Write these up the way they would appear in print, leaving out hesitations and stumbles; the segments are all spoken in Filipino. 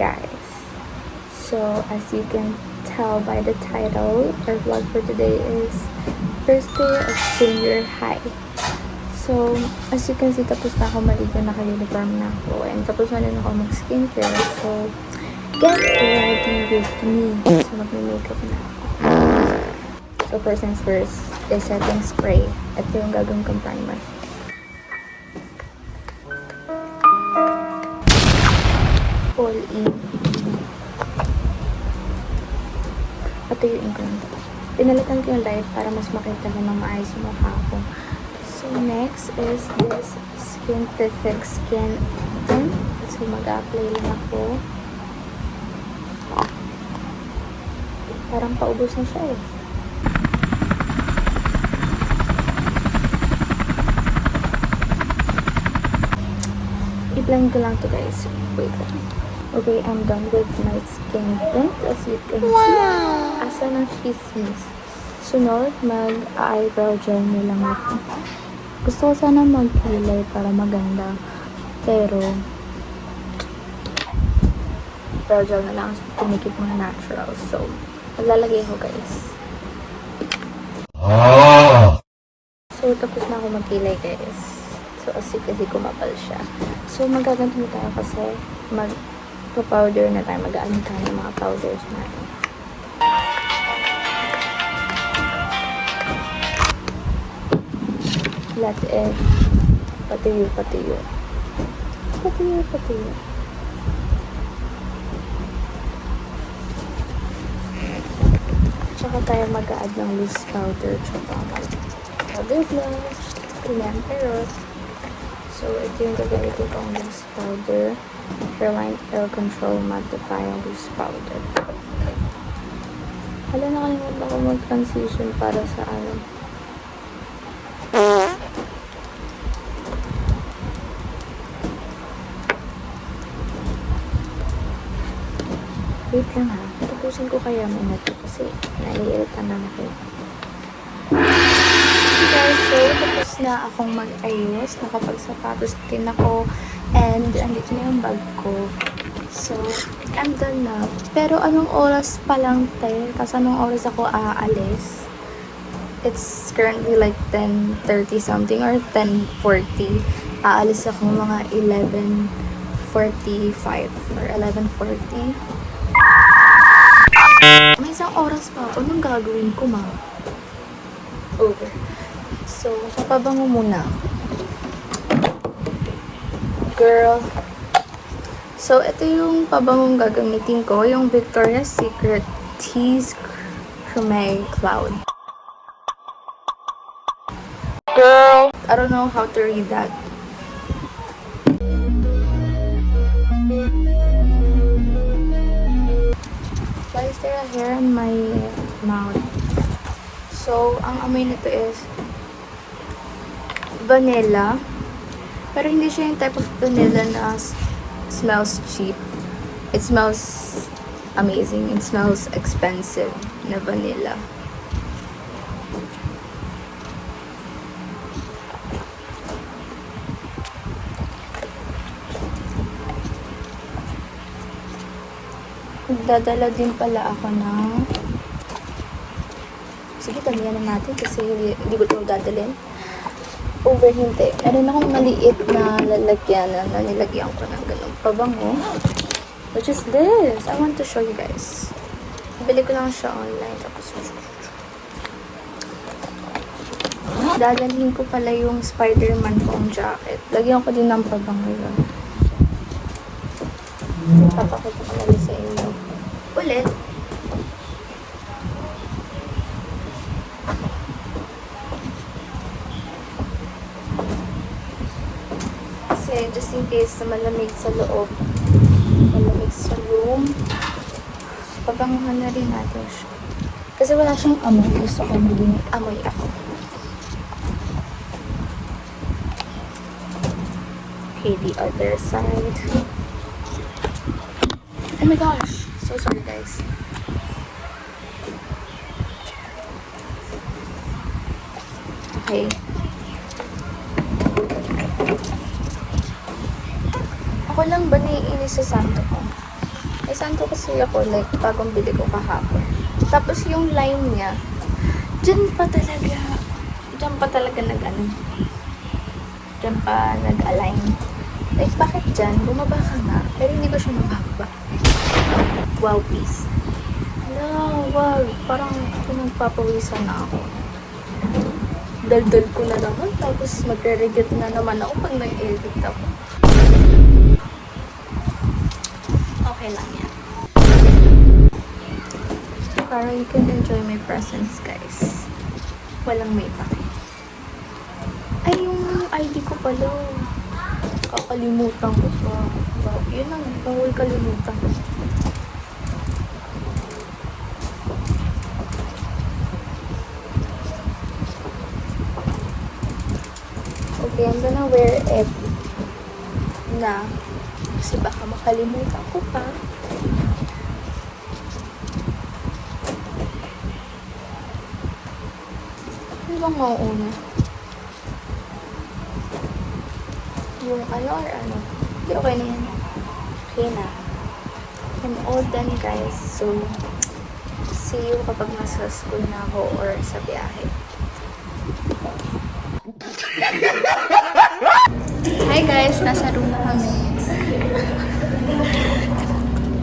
guys. So as you can tell by the title, our vlog for today is first day of senior high. So as you can see, tapos na ako maligo, naka-uniform na ako, and tapos na rin ako mag-skincare. So get ready with me. So mag-makeup na ako. So first things first is setting spray. Ito yung gagawin kong primer. All in. Ito yung ink lang. Pinalitan ko yung light para mas makita ko ng maayos yung mukha ko. So next is this Skin Perfect Skin Tint. So mag-apply lang ako. Parang paubos na siya eh. I-blend ko lang to guys. Wait lang. Okay, I'm done with my skin tint. As you can see, asa ng chismis. Sunod, mag-eyebrow gel nyo lang ako. Gusto ko sana mag-hilay para maganda. Pero, brow gel na lang. Tumikip mo na natural. So, maglalagay ko guys. So, tapos na ako mag-hilay guys. So, kasi kumapal siya. So, magaganto tayo kasi mag-powder na tayo. Mag-ano tayo ng mga powders natin. Let it patiyo. Tsaka tayo mag-add ng loose powder. Tsaka powder blush. Pero so, ito yung gagamitin kong loose powder. Hairline Oil Control Mattifying Loose Powder. Hala, nakalimutan ako mag-transition para sa ano. Wait lang ha. Tapusin ko kaya muna ito kasi naiirita na ako. Guys, so tapos na akong mag-ayos. Nakapagsapatos din ako. And andito na yung bag ko. So, I'm done na. Pero anong oras pa lang tayo? Kasi anong oras ako aalis? It's currently like 10:30 something or 10:40. Aalis ako mga 11:45 or 11:40. May isang oras pa ako. Anong gagawin ko, ma? Over. So, papabango muna ako. Girl. So, ito yung pabangong gagamitin ko. Yung Victoria's Secret Tease Creme Cloud. Girl. I don't know how to read that. Why is there a hair on my mouth? So, ang amoy nito is vanilla. Pero hindi siya yung type of vanilla na smells cheap. It smells amazing. It smells expensive na vanilla. Magdadala din pala ako ng... Sige, tamiyan na natin kasi hindi ko ito dadalhin. Overhinte. Meron akong maliit na lalagyan na nilagyan ko ng ganun pabango. Which is this. I want to show you guys. Bili ko lang siya online. Tapos, dadalhin ko pala yung Spider-Man foam jacket. Lagyan ko din ng pabango yun. Papakita ko lang sa inyo. Ulit. Just in case na malamig sa loob, malamig sa room, pabanguhan na rin natin siya. Kasi wala siyang amoy. Gusto ko maging amoy ako. Okay, the other side. Oh my gosh! So sorry guys. Okay. Ako lang ba naiinis sa santo ko? Saan ko kasi ako, like, bagong bili ko kahapon. Tapos yung line niya, dyan pa talaga dyan pa nag-align. Like, bakit dyan? Bumaba ka nga. Pero hindi ko siya mababa. Wow, please. No, wow. Parang pinagpapawisan na ako. Daldal ko na naman. Tapos magre-regret na naman ako pag nag-edit ako. Okay lang yan. Para you can enjoy my presence, guys. Walang may pake. Ay, yung ID ko pala. Kakalimutan ko pa. Wow, yun ang bawal kalimutan. Okay, I'm gonna wear it na kasi baka makalimutan ko pa. Ano bang mauuna? Yung ano or ano? Hindi, okay na yan. Okay na. I'm all done, guys. So, see you kapag nasa school na ako or sa biyahe. Hi guys, nasa room na kami.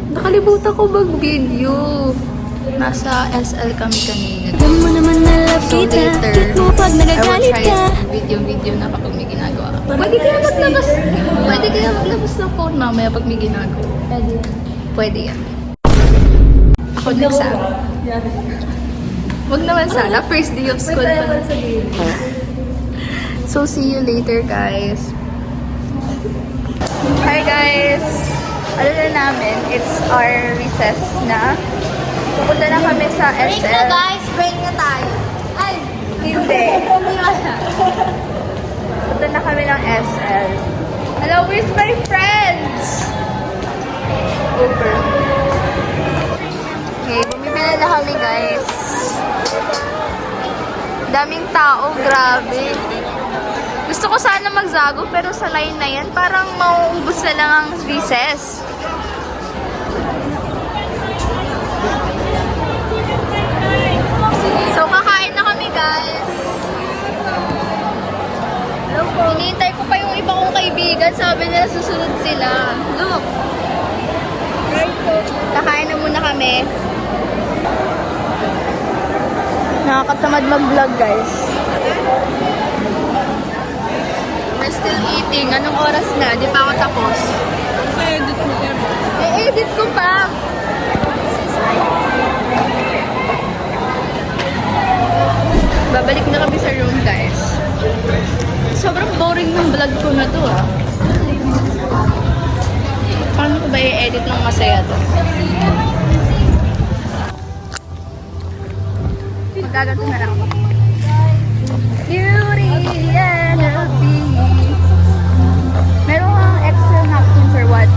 Nakalimutan ko mag-video. Nasa SL kami kanina. Alam mo naman na love So kita. later, Cute mo pag I will nagagalit try ka. video na kapag may ginagawa ka. Pwede kaya maglabas ng phone mamaya pag may ginagawa. Pwede yan. Ako nagsama. Wag naman sana. First day of school pa. So, see you later, guys. Hi, guys! Ano na namin, it's our recess na. Pupunta na kami sa Break SL. na guys, break na tayo. Ay, Hindi. Pupunta na kami ng SL. Hello, where's my friends? Over. Okay, bumibili na kami, guys. Daming tao, grabe. Gusto ko sana magzago, pero sa line na yan, parang mauubos na lang ang recess. So, kakain na kami, guys. Hinihintay ko pa yung iba kong kaibigan. Sabi nila susunod sila. Look! Kakain na muna kami. Nakakatamad mag-vlog, guys. We're still eating. Anong oras na? Di pa ako tapos. edit mo yan. I-edit ko pa. Babalik na kami sa room, guys. Sobrang boring ng vlog ko na to, ah. Paano ko ba i-edit ng masaya to? Magaganto na lang ako. Beauty and the Beast. Meron kang extra napkins or what?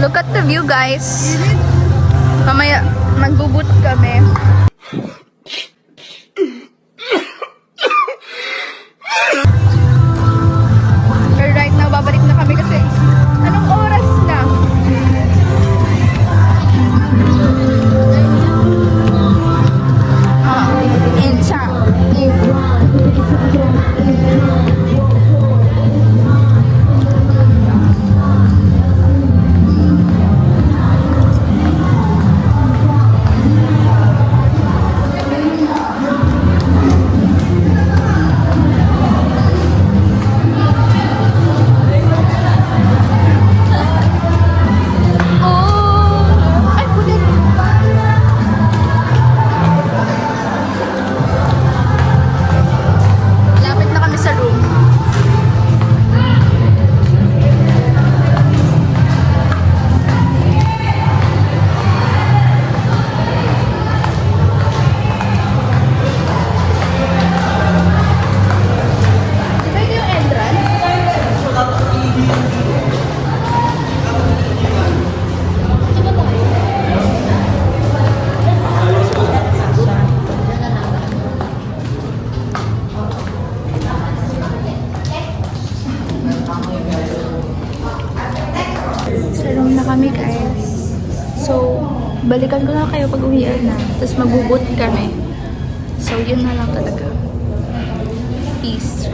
Look at the view, guys. Mamaya, magbubut kami. Pero right now, babalik na kami kasi anong oras na? Incha. So, balikan ko na kayo pag uwian na. Tapos magbubot kami. So, yun na lang talaga. Peace.